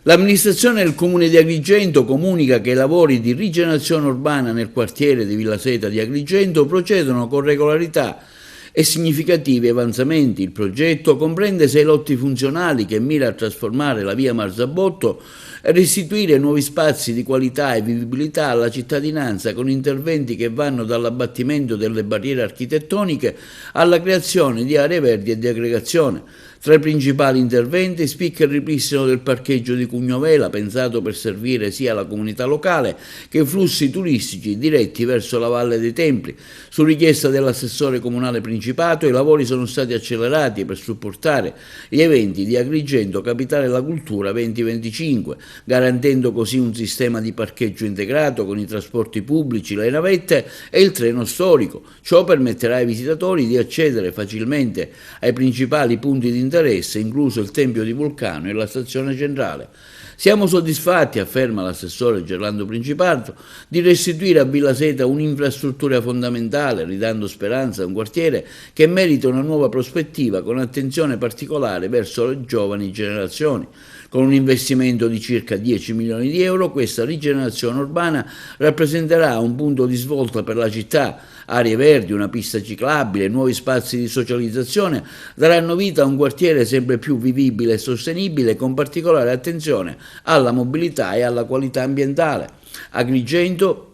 L'amministrazione del comune di Agrigento comunica che i lavori di rigenerazione urbana nel quartiere di Villa Seta di Agrigento procedono con regolarità e significativi avanzamenti. Il progetto comprende 6 lotti funzionali che mira a trasformare la via Marzabotto e restituire nuovi spazi di qualità e vivibilità alla cittadinanza con interventi che vanno dall'abbattimento delle barriere architettoniche alla creazione di aree verdi e di aggregazione. Tra i principali interventi spicca il ripristino del parcheggio di Cugnovela, pensato per servire sia la comunità locale che i flussi turistici diretti verso la Valle dei Templi. Su richiesta dell'assessore comunale Principato, i lavori sono stati accelerati per supportare gli eventi di Agrigento Capitale della Cultura 2025, garantendo così un sistema di parcheggio integrato con i trasporti pubblici, le navette e il treno storico. Ciò permetterà ai visitatori di accedere facilmente ai principali punti di interesse, incluso il Tempio di Vulcano e la stazione centrale. Siamo soddisfatti, afferma l'assessore Gerlando Principato, di restituire a Villa Seta un'infrastruttura fondamentale, ridando speranza a un quartiere che merita una nuova prospettiva con attenzione particolare verso le giovani generazioni. Con un investimento di circa 10 milioni di euro, questa rigenerazione urbana rappresenterà un punto di svolta per la città. Aree verdi, una pista ciclabile, nuovi spazi di socializzazione daranno vita a un quartiere sempre più vivibile e sostenibile, con particolare attenzione alla mobilità e alla qualità ambientale. Agrigento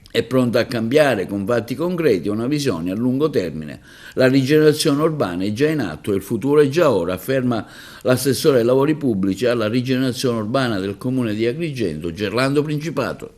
è pronta a cambiare con fatti concreti una visione a lungo termine. La rigenerazione urbana è già in atto e il futuro è già ora, afferma l'assessore ai lavori pubblici alla rigenerazione urbana del comune di Agrigento, Gerlando Principato.